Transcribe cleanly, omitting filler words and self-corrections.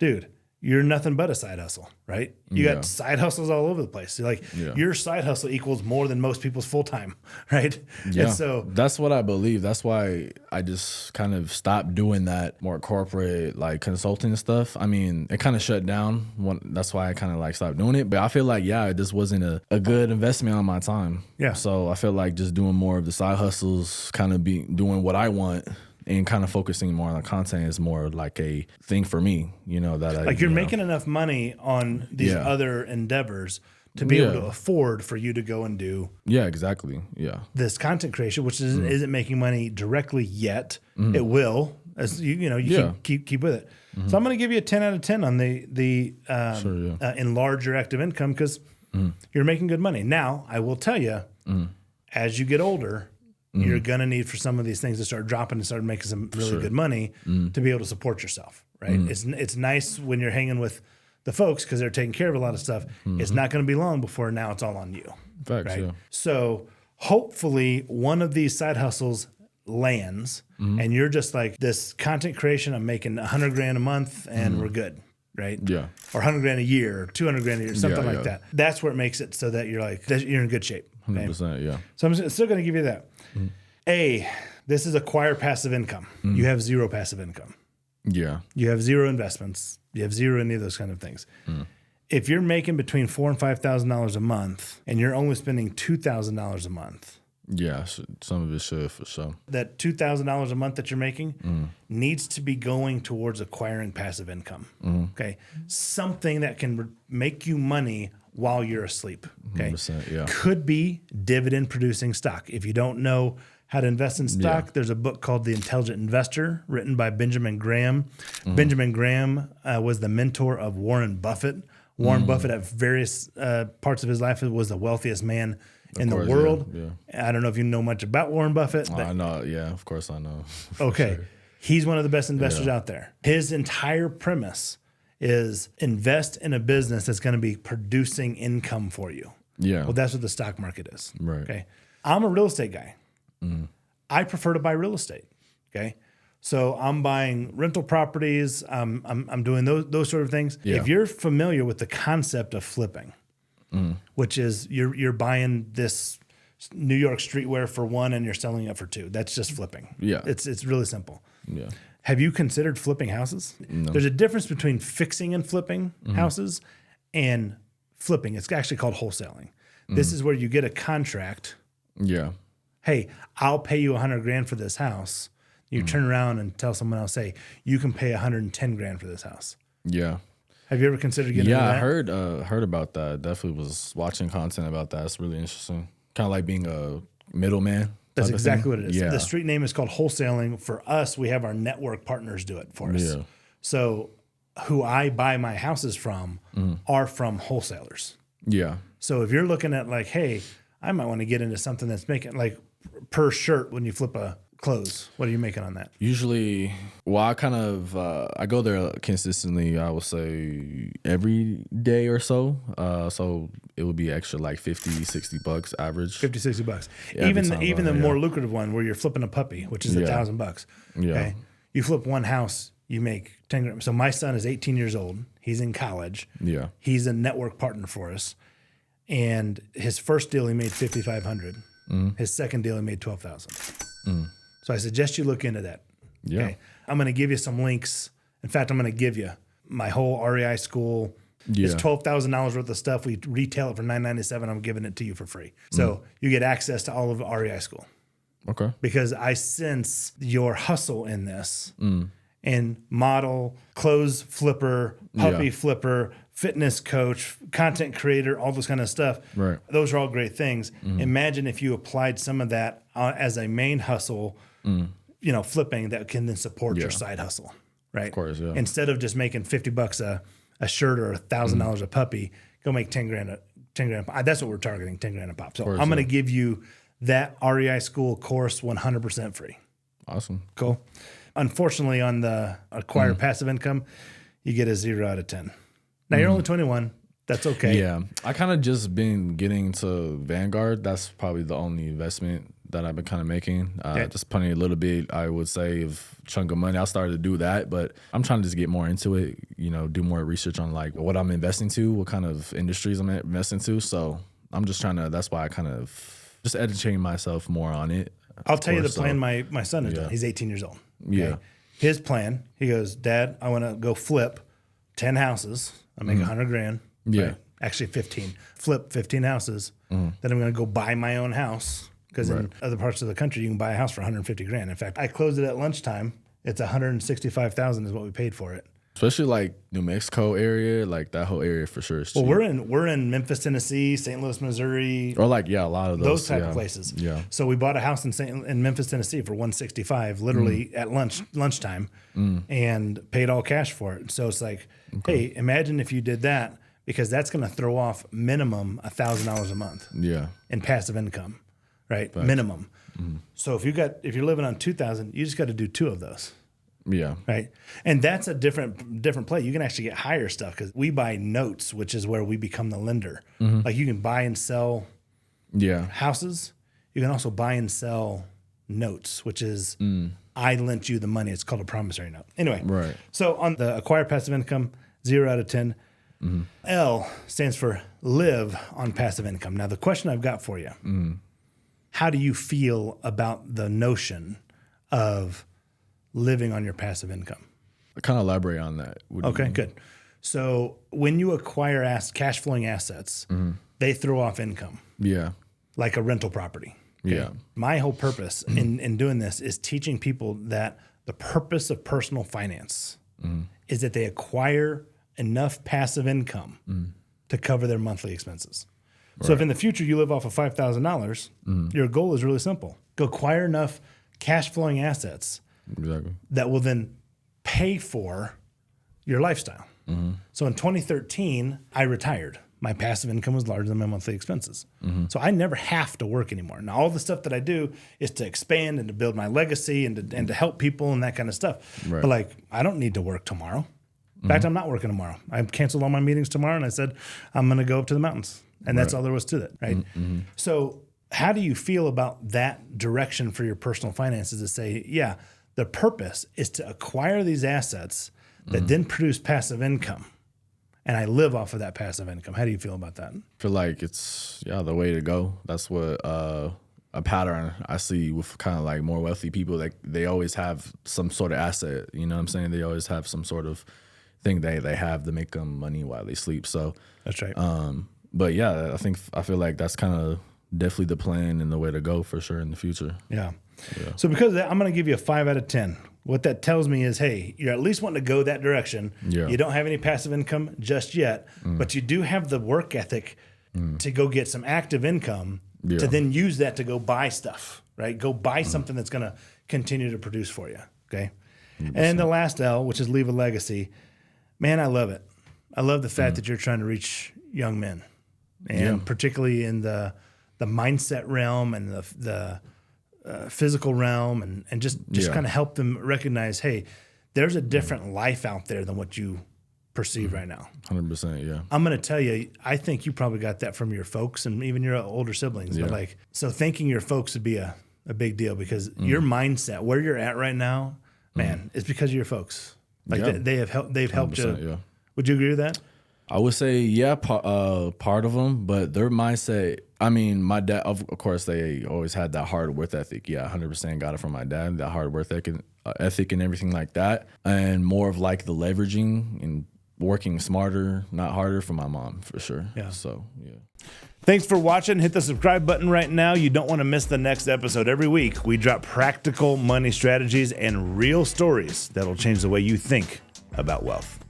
dude, you're nothing but a side hustle, right? You got side hustles all over the place. So like your side hustle equals more than most people's full time, right? Yeah. And so that's what I believe. That's why I just kind of stopped doing that more corporate like consulting stuff. I mean, it kind of shut down. That's why I kind of like stopped doing it. But I feel like, it just wasn't a good investment on my time. Yeah. So I feel like just doing more of the side hustles, kind of doing what I want, and kind of focusing more on the content is more like a thing for me, that you're making enough money on these other endeavors to be able to afford for you to go and do exactly. Yeah. this content creation, which isn't making money directly yet. It will, as you can keep with it. So I'm going to give you a 10 out of 10 on the enlarge your active income because you're making good money. Now, I will tell you, as you get older, you're going to need for some of these things to start dropping and start making some really good money to be able to support yourself, right? It's nice when you're hanging with the folks because they're taking care of a lot of stuff. It's not going to be long before now it's all on you. Facts, right? yeah. So hopefully one of these side hustles lands and you're just like, this content creation, I'm making $100,000 a month and we're good, right? Yeah. Or $100,000 a year, or $200,000 a year, something like that. That's where it makes it so that you're like, you're in good shape. Okay? 100%, yeah. So I'm still going to give you that. This is acquire passive income. You have zero passive income. Yeah. You have zero investments. You have zero any of those kind of things. If you're making between $4,000 and $5,000 a month and you're only spending $2,000 a month, yeah, some of it should for sure. that $2,000 a month that you're making needs to be going towards acquiring passive income. Okay, something that can make you money while you're asleep. Okay, yeah. Could be dividend producing stock. If you don't know how to invest in stock, there's a book called The Intelligent Investor written by Benjamin Graham. Benjamin Graham was the mentor of Warren Buffett. Warren Buffett at various parts of his life was the wealthiest man in the world. Yeah. I don't know if you know much about Warren Buffett. I know. Yeah, of course I know. Okay. Sure. He's one of the best investors out there. His entire premise is invest in a business that's going to be producing income for you. Yeah. Well, that's what the stock market is. Right. Okay. I'm a real estate guy. I prefer to buy real estate. Okay. So I'm buying rental properties. I'm doing those sort of things. Yeah. If you're familiar with the concept of flipping, which is you're buying this New York streetwear for one and you're selling it for two. That's just flipping. Yeah. It's really simple. Yeah. Have you considered flipping houses? No. There's a difference between fixing and flipping houses and flipping. It's actually called wholesaling. This is where you get a contract. Yeah. Hey, I'll pay you $100,000 for this house. You turn around and tell someone else, hey, you can pay $110,000 for this house. Yeah. Have you ever considered getting into that? I heard about that. Definitely was watching content about that. It's really interesting. Kind of like being a middleman. That's exactly what it is. Yeah. The street name is called wholesaling. For us, we have our network partners do it for us. Yeah. So who I buy my houses from are from wholesalers. Yeah. So if you're looking at like, hey, I might want to get into something that's making like per shirt when you flip a clothes, what are you making on that? Usually, I kind of I go there consistently. I would say every day or so. So it would be extra like $50-$60 average. $50-$60. Yeah, even the more lucrative one where you're flipping a puppy, which is $1,000. Yeah. Okay? You flip one house, you make $10,000. So my son is 18 years old. He's in college. Yeah. He's a network partner for us. And his first deal he made $5,500. His second deal he made $12,000. So I suggest you look into that. Yeah. Okay? I'm going to give you some links. In fact, I'm going to give you my whole REI school. It's $12,000 worth of stuff. We retail it for $997. I'm giving it to you for free. So you get access to all of REI school. Okay. Because I sense your hustle in this. And model, clothes flipper, puppy flipper, fitness coach, content creator, all those kind of stuff. Right. Those are all great things. Imagine if you applied some of that as a main hustle, flipping that can then support your side hustle, right? Of course, yeah. Instead of just making $50 a shirt or $1,000 a puppy, go make $10,000. That's what we're targeting, $10,000 a pop. So I'm going to give you that REI school course 100% free. Awesome. Cool. Unfortunately, on the acquire passive income, you get a 0 out of 10. Now you're only 21. That's okay. Yeah. I kind of just been getting to Vanguard. That's probably the only investment that I've been kind of making. Just putting a little bit, I would say, of chunk of money. I started to do that, but I'm trying to just get more into it, you know, do more research on like what I'm investing to, what kind of industries I'm investing to. So I'm just trying to, that's why I kind of just educating myself more on it. I'll tell you the plan my son has done. He's 18 years old. Okay? Yeah. His plan, he goes, Dad, I want to go flip 10 houses. I make $100,000. Yeah. Right? Actually 15. Flip 15 houses. Then I'm going to go buy my own house. Because in other parts of the country, you can buy a house for $150,000. In fact, I closed it at lunchtime. It's $165,000 is what we paid for it. Especially like New Mexico area, like that whole area for sure is cheap. Well, we're in Memphis, Tennessee, St. Louis, Missouri. Or like, a lot of those type of places. Yeah. So we bought a house in Memphis, Tennessee for $165,000, literally at lunchtime, and paid all cash for it. So it's like, hey, imagine if you did that, because that's going to throw off minimum $1,000 a month. Yeah. In passive income, right? Minimum. So if you're living on $2,000, you just got to do 2 of those. Yeah. Right. And that's a different play. You can actually get higher stuff because we buy notes, which is where we become the lender. Like you can buy and sell houses. You can also buy and sell notes, which is I lent you the money. It's called a promissory note. Anyway. Right. So on the acquire passive income, 0 out of 10. L stands for live on passive income. Now the question I've got for you, how do you feel about the notion of living on your passive income? I kind of elaborate on that. Okay, good. So when you acquire cash flowing assets, they throw off income. Yeah. Like a rental property. Okay? Yeah. My whole purpose in doing this is teaching people that the purpose of personal finance is that they acquire enough passive income to cover their monthly expenses. Right. So if in the future you live off of $5,000, your goal is really simple. Go acquire enough cash flowing assets that will then pay for your lifestyle. So in 2013, I retired. My passive income was larger than my monthly expenses. So I never have to work anymore. Now, all the stuff that I do is to expand and to build my legacy and to help people and that kind of stuff. Right. But like, I don't need to work tomorrow. In fact, I'm not working tomorrow. I canceled all my meetings tomorrow and I said, I'm going to go up to the mountains. And that's all there was to it, right? So how do you feel about that direction for your personal finances to say, yeah, the purpose is to acquire these assets that then produce passive income, and I live off of that passive income? How do you feel about that? I feel like it's, the way to go. That's what a pattern I see with kind of like more wealthy people. Like they always have some sort of asset, you know what I'm saying? They always have some sort of thing they have to make them money while they sleep. So that's right. But yeah, I feel like that's kind of definitely the plan and the way to go for sure in the future. Yeah. So because of that, I'm going to give you a 5 out of 10. What that tells me is, hey, you're at least wanting to go that direction. Yeah. You don't have any passive income just yet, but you do have the work ethic to go get some active income to then use that to go buy stuff, right? Go buy something that's going to continue to produce for you, okay? 100%. And the last L, which is leave a legacy. Man, I love it. I love the fact that you're trying to reach young men, and particularly in the mindset realm and the physical realm, and just kind of help them recognize, hey, there's a different life out there than what you perceive right now. 100%, yeah. I'm going to tell you, I think you probably got that from your folks and even your older siblings. Yeah. But so thanking your folks would be a big deal, because your mindset, where you're at right now, man, it's because of your folks. Like they've helped you. Yeah. Would you agree with that? I would say, part of them, but their mindset, I mean, my dad, of course, they always had that hard work ethic. Yeah, 100% got it from my dad, that hard work ethic and everything like that. And more of like the leveraging and working smarter, not harder, for my mom, for sure. Yeah. So, yeah. Thanks for watching. Hit the subscribe button right now. You don't want to miss the next episode. Every week, we drop practical money strategies and real stories that'll change the way you think about wealth.